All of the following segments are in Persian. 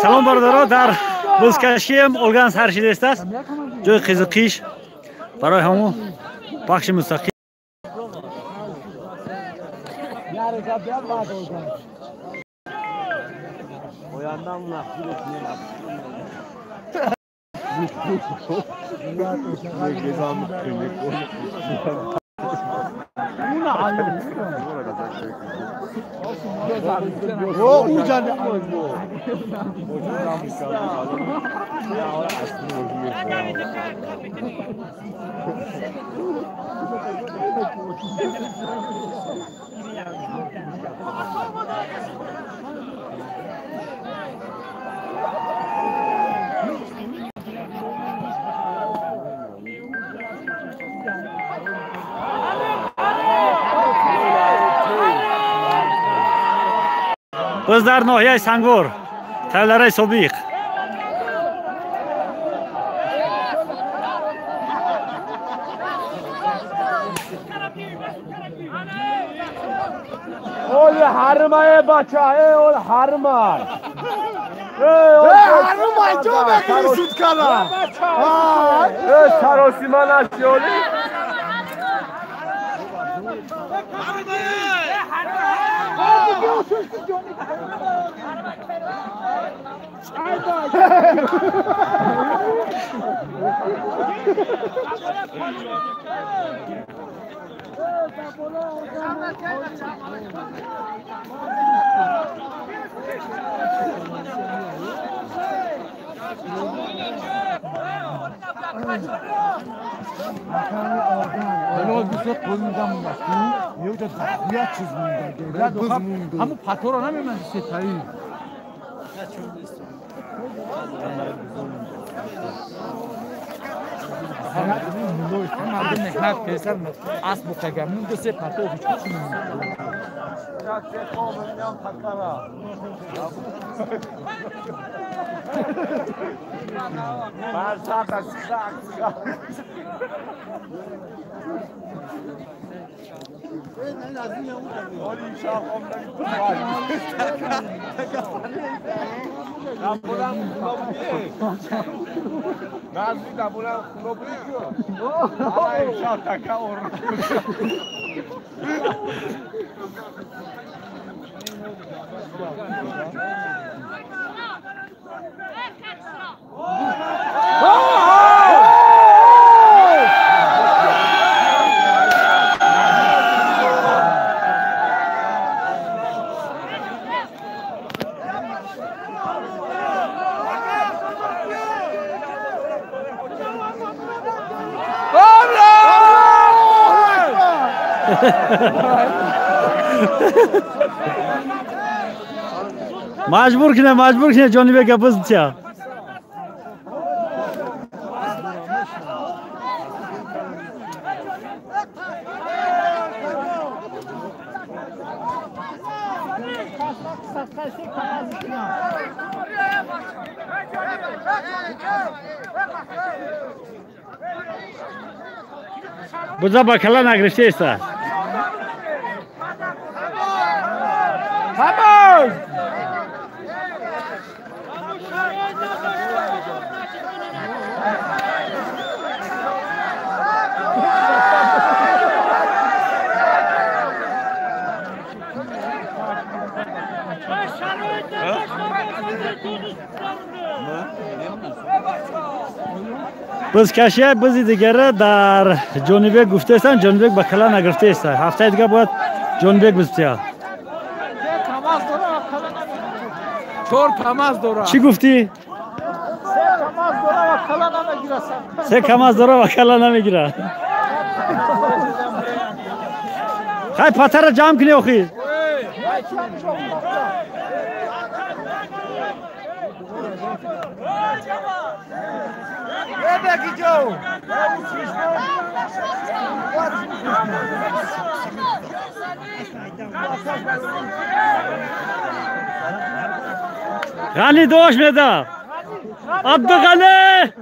салом бародаро, дар бузкашием орган саршидест аст. ҷои қизиқиш барои ҳамон бахши мустақил. Biz dar nohiyai Sangvor, tavlarai sobiq. Ol harmay bacha, ol harmay. Harmay jo bekini sutkala. Sarosiman asyoli. همون پتو رو نمی‌مونی ستایی مردم نحنت پیسر اسب و قگمون دو سه پتو هیچ کچی نمی‌مونی مجبور کنه جانی بگه بز بچه بودا با کلا نگرفته است Vamos! بزکشی بزی دیگره در جانبک گفته استن جانبک با کلا نگرفته است هفته دیگه باید جانبک بزبتیا چور تماس داره چی گفتی؟ سه کماز داره و کلا نمیگیره خیلی پتر را جمع کنی اخی غنی دوش میده عبدالغنی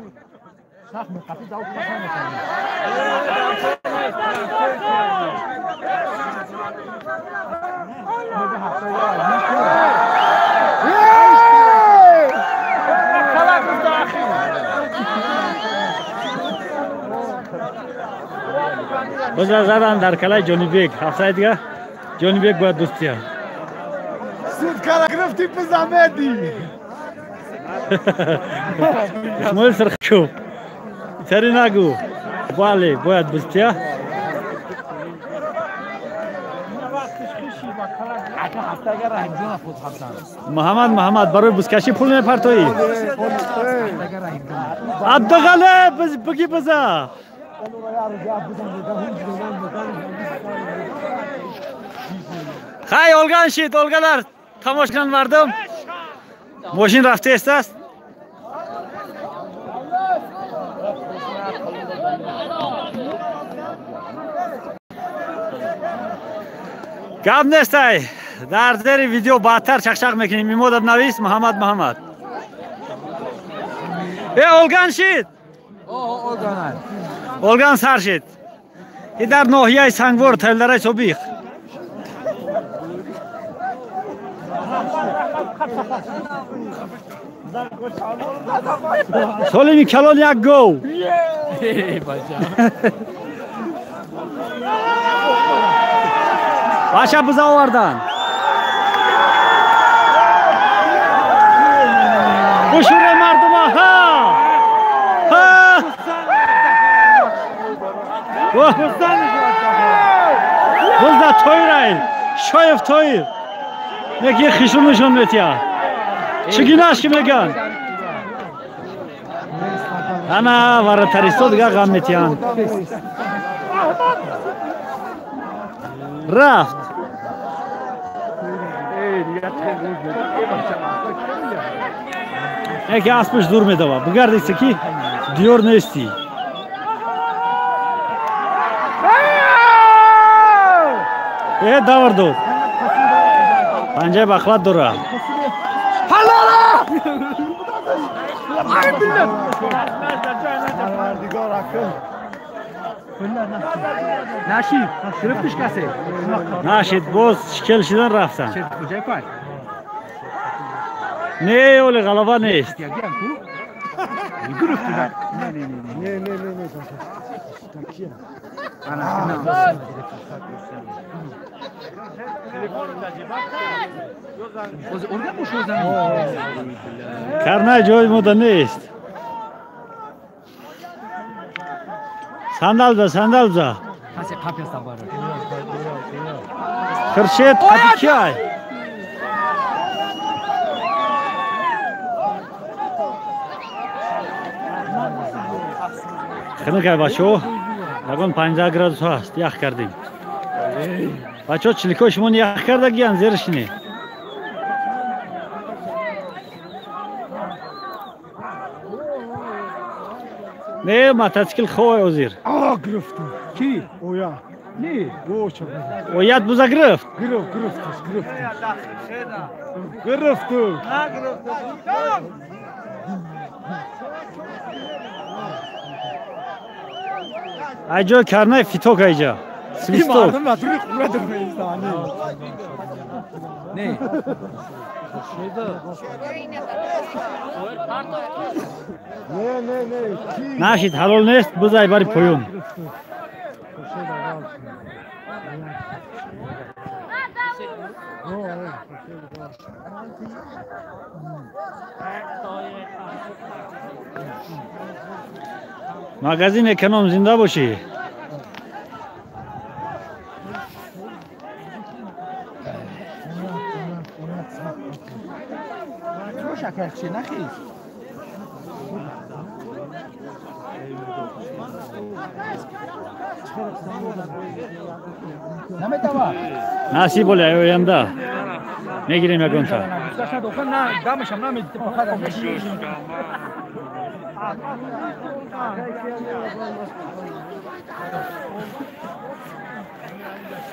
بزا زدن در کلای جانیبک هفته دیگه جانیبک باید دوستیه سود کارا گرفتی پزامدی اسماعیل سرخشو تری نگو بله باید دوستیه محمد برای بزکشی پول میپرتویی عبدالغله بگی بزا خیلی اولگان شید اولگانر تماش کنن مردم ماشین رفته است گم نیست در زیر ویدیو بعدتر چخچخ میکنیم میمودم نویس محمد اولگان شید اولگان سر شید ای در ناحیه سنگور تلدره صبیخ سلیمی کلان یک گو باشه بزا آوردن بشوره مردم ها بزده توی رای شایف توی یکی خیشونشون میتیا چگی نشکی میگن انا وارد تریستو دیگه غم میتیان رفت یکی اسبش دور میدوا بگردی که دیور نیستی دور دو پنجه بخلات دوره نشید گرفتش کسی نشید باز شکل شدن رفتن نه اولی غلبه نیست کرنه جای موده نیست صندل بزا خرشید قدی کی های خیلی که بچه نگون 15 گرادوس هست یخ کردیم بچه ها چلیکاشمون یخ کرده گیان زیرش نی نه متاسکل خواه اوزیر گرفتم کی؟ اویا نه گوشم اویت بزا گرفت گرفتم ایجا کرنه فیتوک ایجا سویستوک نه نشید حلال نیست بزای باری پایون مغازین اکنام زنده باشی شکر چی نخیز نمیتوا نصیب ولی آینده میگیریم یکون تا نه دمشم نمیدید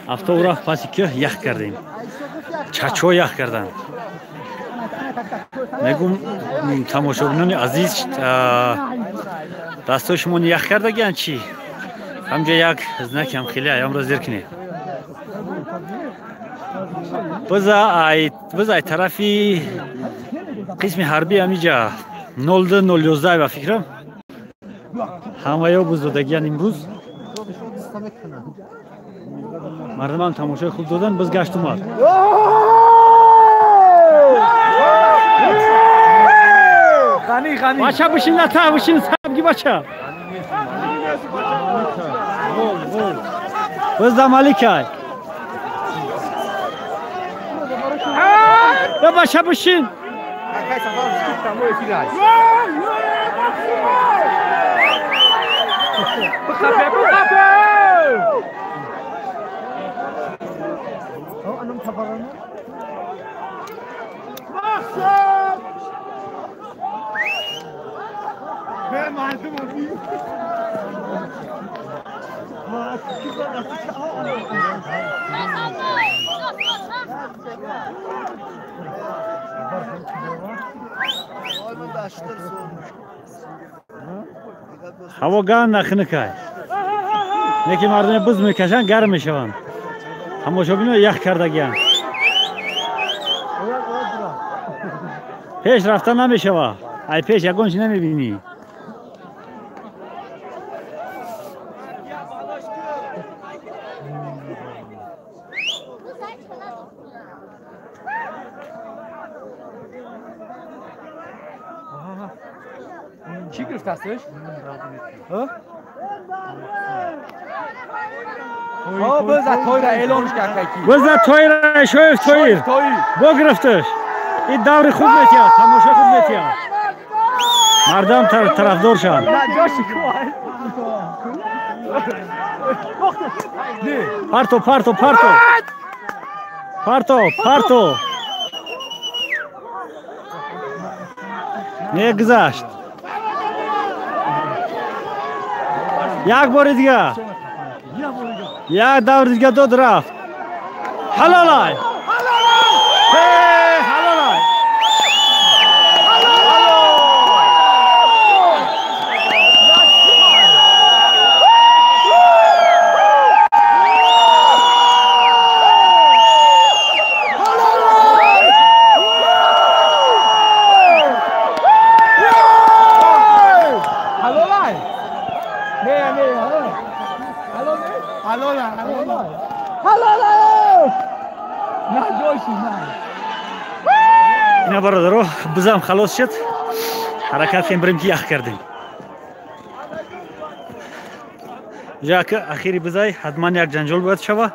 هفته او رفت پسی که یخ کردیم چچو یخ کردن میگم تماشاگران عزیز دستاشمون یخ کرده گیان چی همجا یک زنک هم خیلی ایام را زیر کنید بزای طرفی قسم حربی همیجا 02 011 و فکرم همه یا بزرگیان امروز مردم هم تماشای خوب دادن باز گشت اومد غنی بچه بشین نتا بشین سبگی بچه باز دمالی که یا بچه بشین هوا گرم نخنکه یکی مردم بز میکشن گرم میشوند تماشا بینو یخ کردگیان پیش رفتن نمیشوه ای پیش یکونش نمیبینی چی گرفت هستش؟ بزد توی را اعلامش کرد کی بزد توی را شویف توی بگرفتش این دور خوب میتید تماشا خوب میتید مردم طرفدار شد پارتو پارتو پارتو پارتو پارتو نگذشت یک بار دیگه یک دور دیگه داد رفت حلالای حلالای اینا برادرو بزام خلاص شد حرکت کنیم بریم که یخ کردیم جا که اخیری بزای حتما یک جنجال باید شوه